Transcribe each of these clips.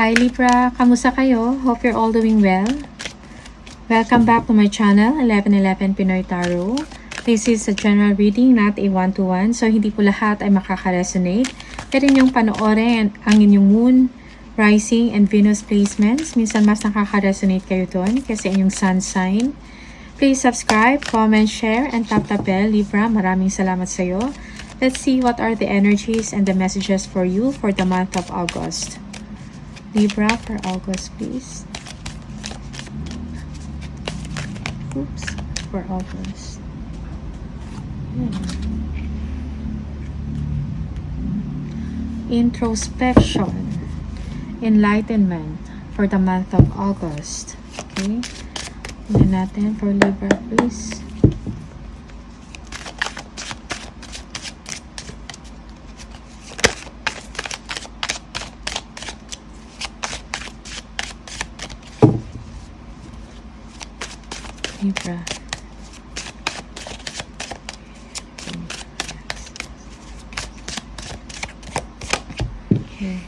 Hi Libra, kamusta kayo? Hope you're all doing well. Welcome back to my channel, 1111 Pinoy Tarot. This is a general reading, not a one-to-one. So hindi po lahat ay makaka-resonate. Pwede niyong panoorin ang inyong moon, rising, and Venus placements. Minsan mas nakaka-resonate kayo doon kasi inyong sun sign. Please subscribe, comment, share, and tap the bell. Libra, maraming salamat sa iyo. Let's see what are the energies and the messages for you for the month of August. Libra, for August, please. Oops, for August. Introspection, enlightenment for the month of August. Okay. Tignan natin for Libra, please. Libra. Okay.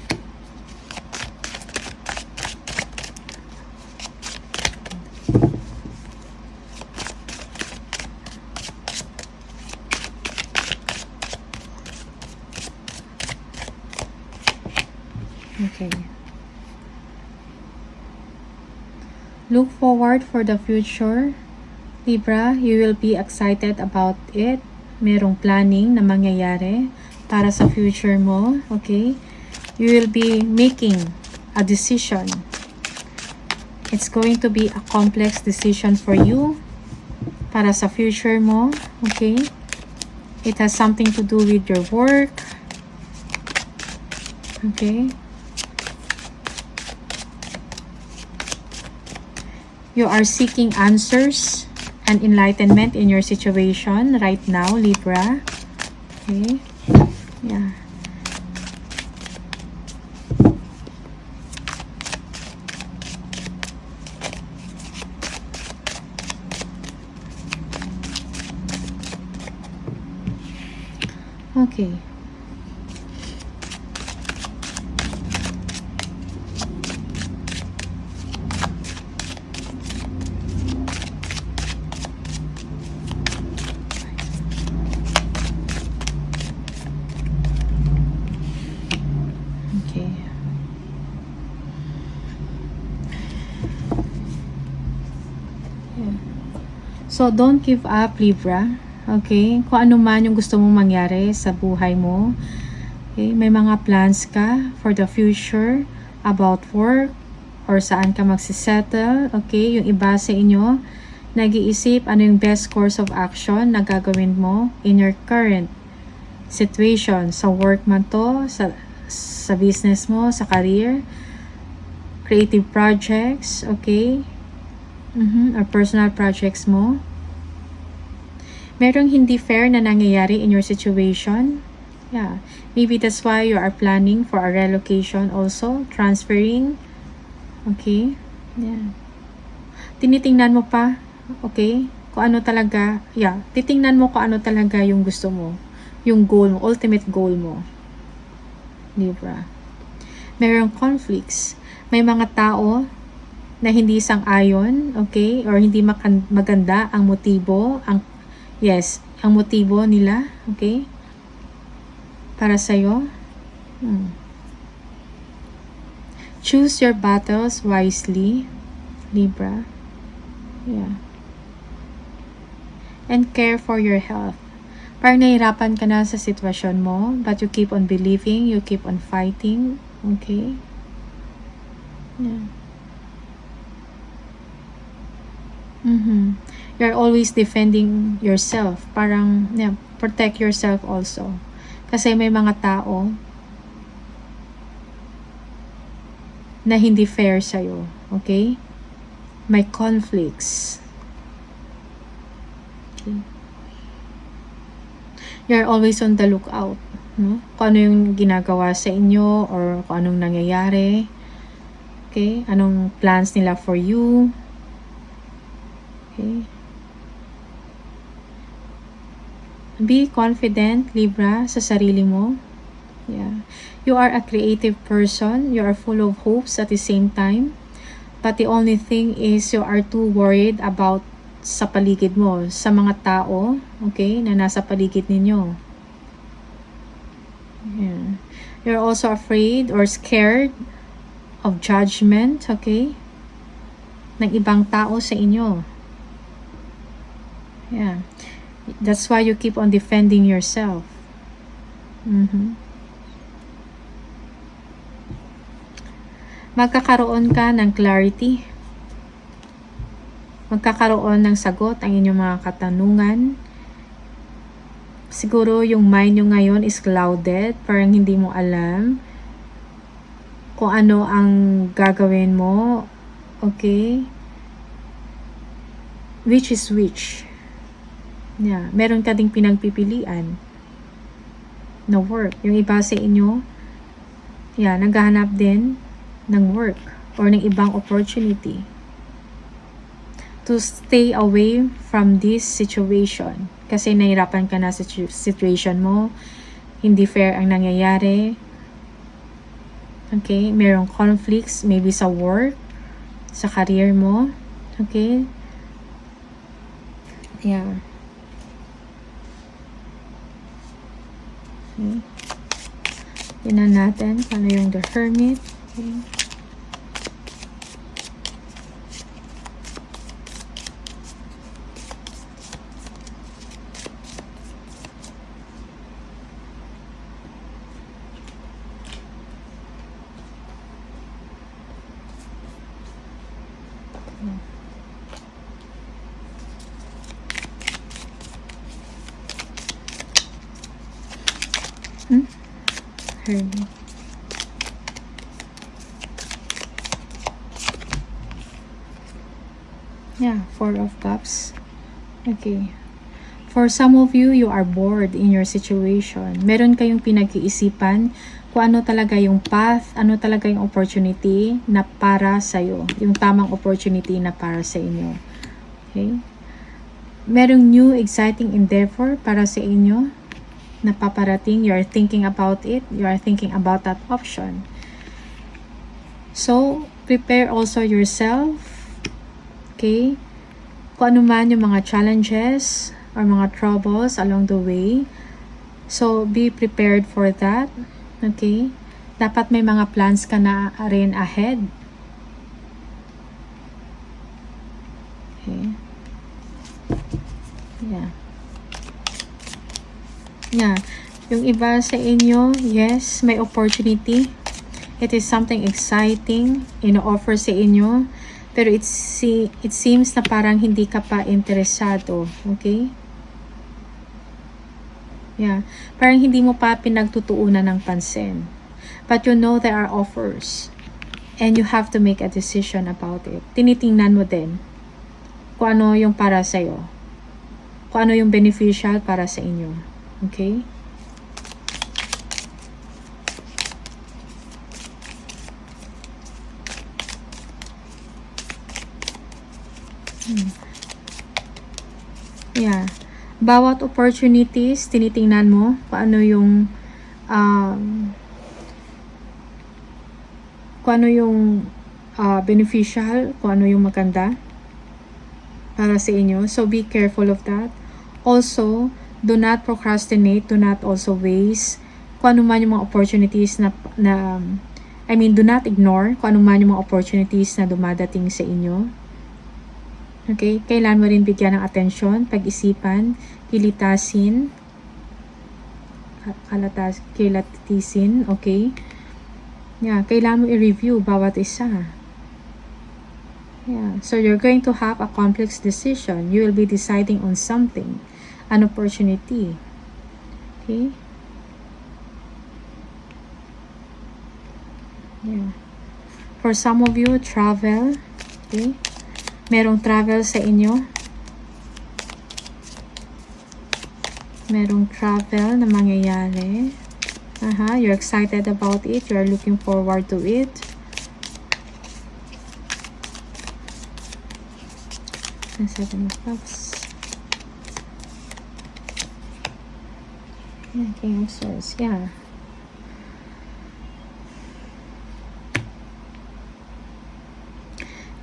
Okay. Look forward for the future. Libra, you will be excited about it. Merong planning na mangyayari para sa future mo. Okay? You will be making a decision. It's going to be a complex decision for you para sa future mo. Okay? It has something to do with your work. Okay? You are seeking answers and enlightenment in your situation right now, Libra. Okay. Yeah. Okay. So, don't give up, Libra. Okay? Kung ano man yung gusto mong mangyari sa buhay mo. Okay? May mga plans ka for the future about work or saan ka magsisettle. Okay? Yung iba sa inyo, nag-iisip ano yung best course of action na gagawin mo in your current situation. Sa work man to, sa business mo, sa career, creative projects, okay? Or personal projects mo. Merong hindi fair na nangyayari in your situation. Yeah. Maybe that's why you are planning for a relocation also. Transferring. Okay. Yeah. Tinitingnan mo pa. Okay. Kung ano talaga. Yeah. Titingnan mo kung ano talaga yung gusto mo. Yung goal mo. Ultimate goal mo. Libra. Merong conflicts. May mga tao na hindi sang-ayon, okay, or hindi maganda ang motibo, ang motibo nila, okay, para sa'yo. Choose your battles wisely, Libra. Yeah. And care for your health. Parang nahihirapan ka na sa sitwasyon mo, but you keep on believing, you keep on fighting, okay. Yeah. You're always defending yourself. Parang, yeah, protect yourself also. Kasi may mga tao na hindi fair sa'yo. Okay? May conflicts. Okay. You're always on the lookout. No? Kung ano yung ginagawa sa inyo or kung anong nangyayari. Okay? Anong plans nila for you. Okay. Be confident, Libra, sa sarili mo. Yeah. You are a creative person. You are full of hopes at the same time. But the only thing is you are too worried about sa paligid mo, sa mga tao, okay, na nasa paligid ninyo. Yeah. You're also afraid or scared of judgment, okay, ng ibang tao sa inyo. Yeah. That's why you keep on defending yourself. Magkakaroon ka ng clarity. Magkakaroon ng sagot ang inyong mga katanungan. Siguro yung mind nyo ngayon is clouded. Parang hindi mo alam kung ano ang gagawin mo. Okay? Which is which. Yeah. Meron ka ding pinagpipilian na work. Yung iba sa inyo, yeah, naghahanap din ng work or ng ibang opportunity to stay away from this situation kasi nahirapan ka na sa situation mo, hindi fair ang nangyayari, okay, merong conflicts maybe sa work, sa career mo, okay, yeah, okay. Tingnan natin ano yung the Hermit. Okay. Hermit. Yeah, Four of Cups. Okay. For some of you, you are bored in your situation. Meron kayong pinag-iisipan kung ano talaga yung path, ano talaga yung opportunity na para sa'yo. Yung tamang opportunity na para sa inyo. Okay? Merong new exciting endeavor para sa inyo na paparating. You are thinking about it. You are thinking about that option. So, prepare also yourself. Okay? Kung ano man yung mga challenges or mga troubles along the way. So, be prepared for that. Okay? Dapat may mga plans ka na rin ahead. Okay? Yeah. Yeah. Yung iba sa inyo, yes, may opportunity. It is something exciting ino-offer sa inyo. Pero it seems na parang hindi ka pa interesado. Okay? Yeah. Parang hindi mo pa pinagtutuunan ng pansin. But you know there are offers. And you have to make a decision about it. Tinitingnan mo din kung ano yung para sa'yo. Kung ano yung beneficial para sa inyo. Okay? Yeah. Bawat opportunities, tinitingnan mo kung ano yung beneficial, kung ano yung maganda para sa inyo. So, be careful of that. Also, do not procrastinate, do not also waste kung ano man yung mga opportunities do not ignore kung ano man yung mga opportunities na dumadating sa inyo. Okay? Kailan mo rin bigyan ng atensyon, pag-isipan, kilitasin, okay? Yeah, kailan mo i-review bawat isa. Yeah, so you're going to have a complex decision. You will be deciding on something, an opportunity. Okay? Yeah. For some of you, travel. Okay? Merong travel sa inyo. Merong travel na mangyayari. You're excited about it. You're looking forward to it. And Seven of Cups. Yeah, King of Swords. Yeah.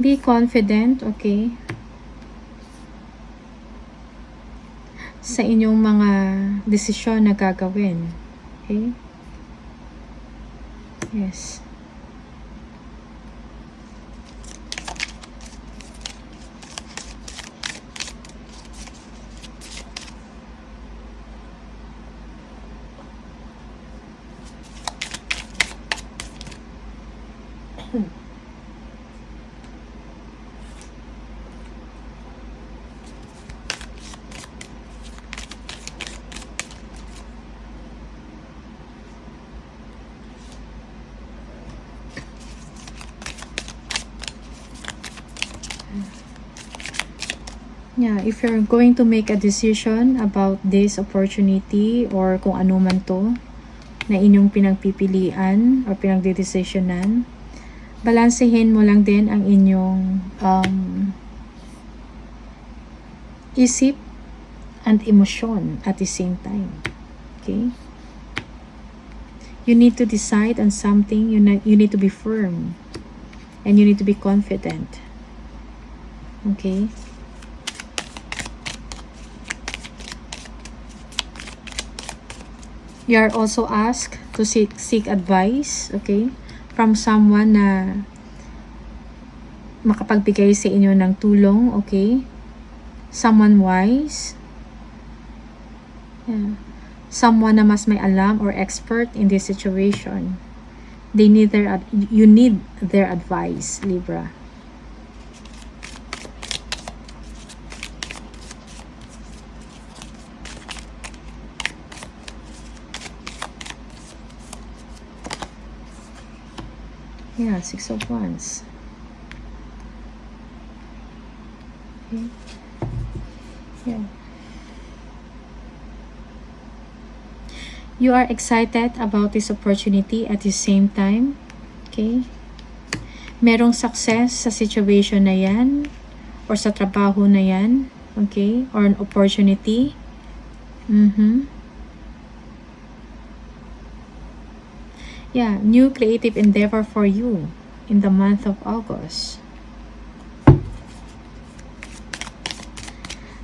Be confident, okay? Sa inyong mga desisyon na gagawin. Okay? Yes. Yeah, if you're going to make a decision about this opportunity or kung ano man to na inyong pinagpipilian or pinagdedesisyonan, balansehin mo lang din ang inyong isip and emosyon at the same time. Okay? You need to decide on something. You need to be firm. And you need to be confident. Okay? You are also asked to seek advice, okay, from someone na makapagbigay sa inyo ng tulong, okay? Someone wise. Yeah. Someone na mas may alam or expert in this situation. You need their advice, Libra. Yeah, 6 of Wands. Okay. Yeah. You are excited about this opportunity at the same time. Okay. Merong success sa situation na yan or sa trabaho na yan. Okay. Or an opportunity. Yeah, new creative endeavor for you in the month of August.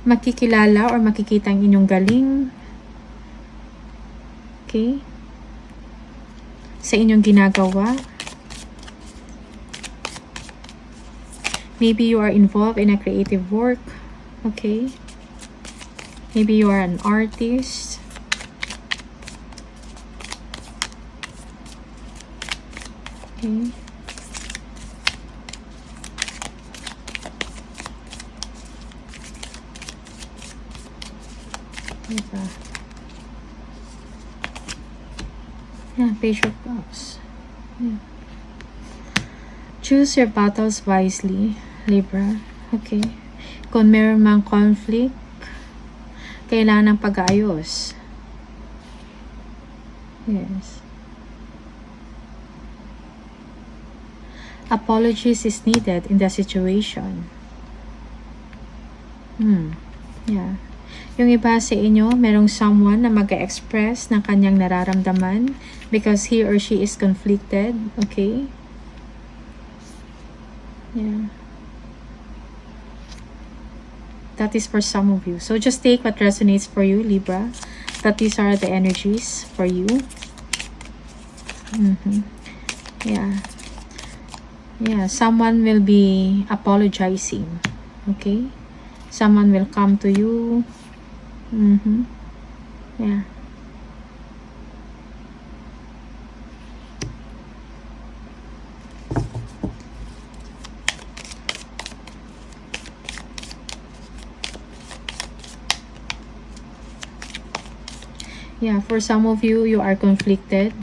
Makikilala or makikita ang inyong galing. Okay? Sa inyong ginagawa. Maybe you are involved in a creative work. Okay? Maybe you are an artist. Okay. Diba? Yeah, Page of Cups. Yeah. Choose your battles wisely, Libra. Okay. Kung meron mang conflict, kailangan ng pag-aayos. Yes. Apologies is needed in the situation. Yeah. Yung iba sa inyo, merong someone na mag-express ng kanyang nararamdaman because he or she is conflicted. Okay? Yeah. That is for some of you. So just take what resonates for you, Libra. That these are the energies for you. Yeah. Yeah, someone will be apologizing. Okay? Someone will come to you. Yeah. Yeah, for some of you, you are conflicted.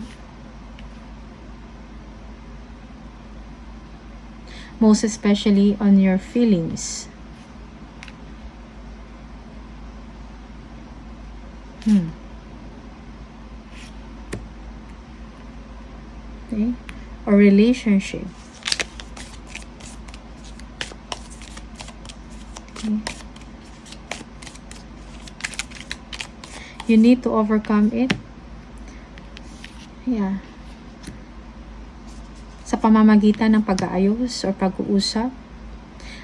Most especially on your feelings. Okay. Or relationship. Okay. You need to overcome it. Yeah. Sa pamamagitan ng pag-aayos or pag-uusap.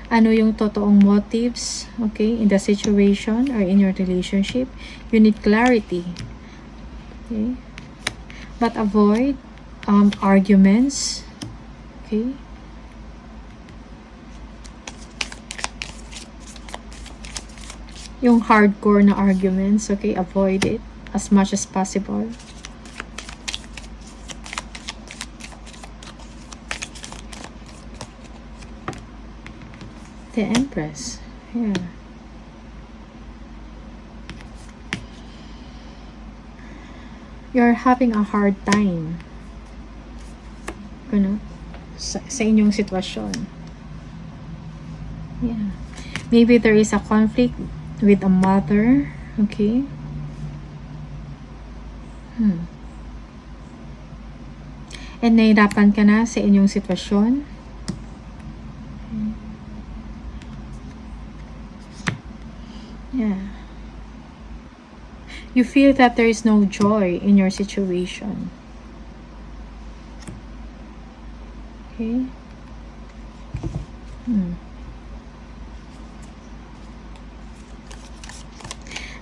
Ano yung totoong motives, okay, in the situation or in your relationship. You need clarity. Okay? But avoid arguments. Okay? Yung hardcore na arguments, okay? Avoid it as much as possible. The Empress. Yeah. You're having a hard time. Ano? Sa inyong sitwasyon. Yeah. Maybe there is a conflict with a mother. Okay. And nahirapan ka na sa inyong sitwasyon. Yeah. You feel that there is no joy in your situation. Okay.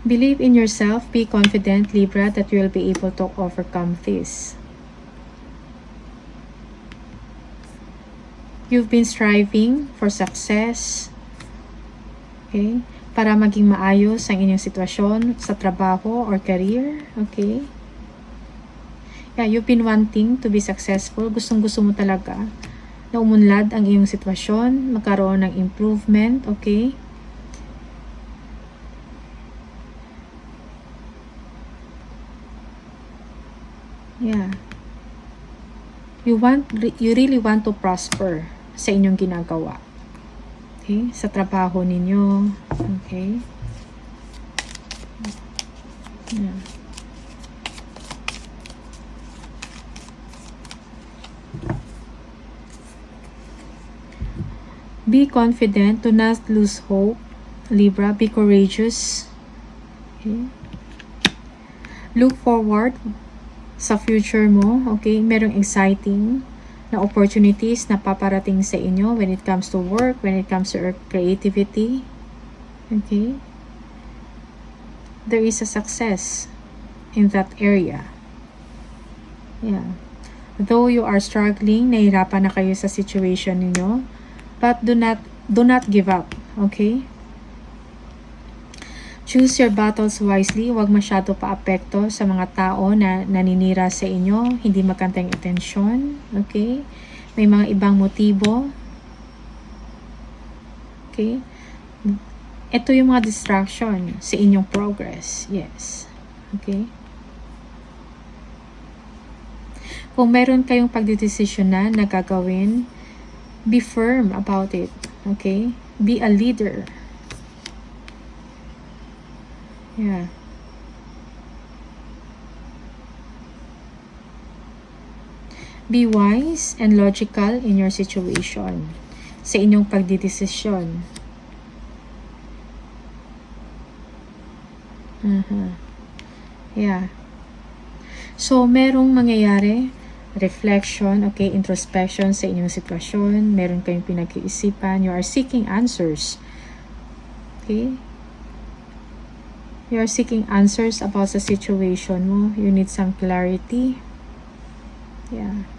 Believe in yourself. Be confident, Libra, that you will be able to overcome this. You've been striving for success. Okay. Para maging maayos ang inyong sitwasyon sa trabaho or career. Okay. Yeah, you've been wanting to be successful. Gustong-gusto mo talaga na umunlad ang iyong sitwasyon, magkaroon ng improvement. Okay. Yeah. You really want to prosper sa inyong ginagawa. Okay? Sa trabaho ninyo. Okay? Yeah. Be confident. Do not lose hope. Libra, be courageous. Okay? Look forward sa future mo. Okay? Merong exciting na opportunities na paparating sa inyo when it comes to work, when it comes to your creativity. Okay? There is a success in that area. Yeah. Though you are struggling, nahihirapan na kayo sa situation ninyo, but do not give up. Okay? Choose your battles wisely. Huwag masyado pa-apekto sa mga tao na naninira sa inyo. Hindi magandang intensyon. Okay? May mga ibang motibo. Okay? Ito yung mga distraction sa inyong progress. Yes. Okay? Kung meron kayong pagdidesisyonan na gagawin, be firm about it. Okay? Be a leader. Yeah. Be wise and logical in your situation. Sa inyong pagdidesisyon. Yeah. So, merong mangyayari, reflection, okay, introspection sa inyong sitwasyon. Meron kayong pinag-iisipan. You are seeking answers. Okay? You are seeking answers about the situation mo. You need some clarity. Yeah.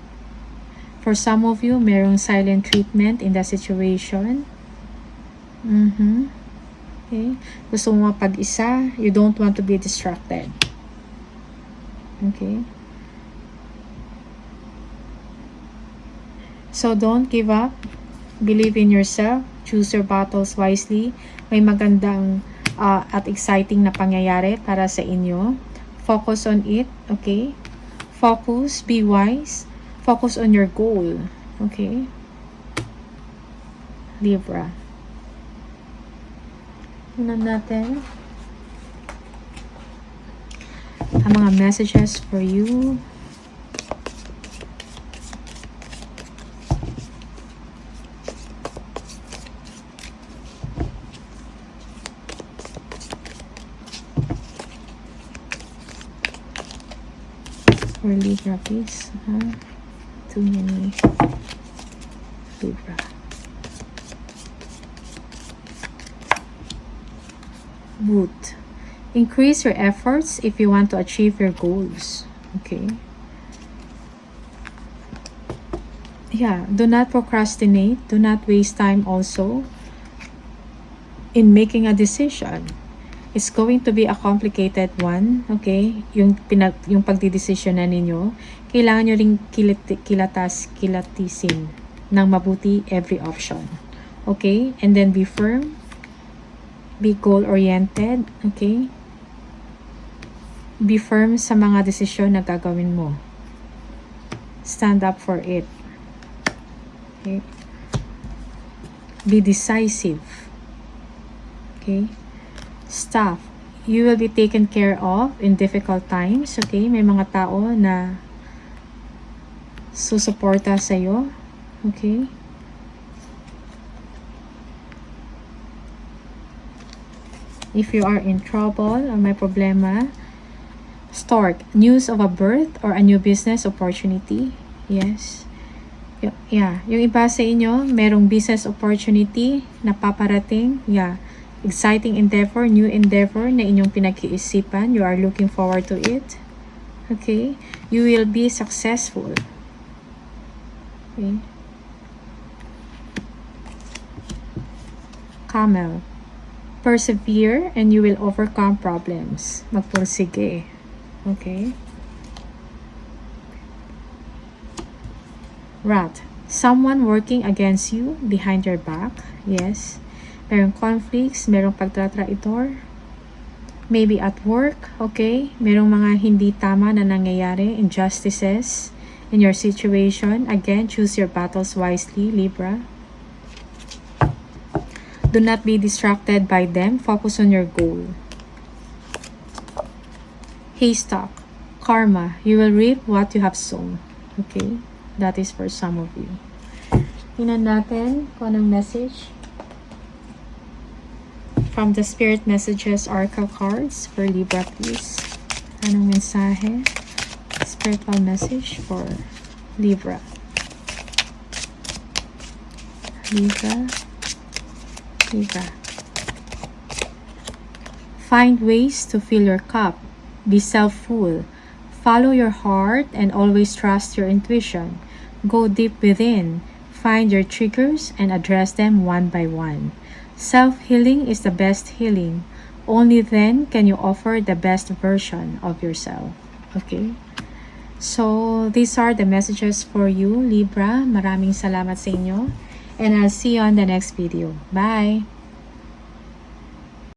For some of you, merong silent treatment in the situation. Okay? Gusto mo mapag-isa. You don't want to be distracted. Okay? So, don't give up. Believe in yourself. Choose your battles wisely. May magandang at exciting na pangyayari para sa inyo. Focus on it, okay? Focus, be wise. Focus on your goal, okay? Libra. Tingnan natin ang mga messages for you. For Libra, please. Too many Libra. Boot. Increase your efforts if you want to achieve your goals. Okay. Yeah, do not procrastinate. Do not waste time also in making a decision. It's going to be a complicated one, okay? Yung pagdidesisyonan ninyo, kailangan nyo ring kilatisin ng mabuti every option. Okay? And then be firm, be goal-oriented, okay? Be firm sa mga desisyon na gagawin mo. Stand up for it. Okay? Be decisive. Okay? Staff, you will be taken care of in difficult times. Okay? May mga tao na susuporta sa'yo. Okay? If you are in trouble or may problema, Stork, news of a birth or a new business opportunity. Yes. Yeah. Yung iba sa inyo, merong business opportunity na paparating. Yeah. Exciting endeavor, new endeavor na inyong pinag-iisipan. You are looking forward to it. Okay? You will be successful. Okay? Camel. Persevere and you will overcome problems. Magpursige. Okay? Rat. Someone working against you behind your back. Yes. Merong conflicts, merong pagtatraitor. Maybe at work, okay? Merong mga hindi tama na nangyayari, injustices in your situation. Again, choose your battles wisely, Libra. Do not be distracted by them. Focus on your goal. Haystack. Karma. You will reap what you have sown. Okay? That is for some of you. Tingnan natin kung anong message from the Spirit Messages Oracle cards for Libra, please. Anong mensahe? Spiritual message for Libra. Libra. Find ways to fill your cup. Be self-full. Follow your heart and always trust your intuition. Go deep within. Find your triggers and address them one by one. Self-healing is the best healing. Only then can you offer the best version of yourself. Okay? So, these are the messages for you, Libra. Maraming salamat sa inyo. And I'll see you on the next video. Bye!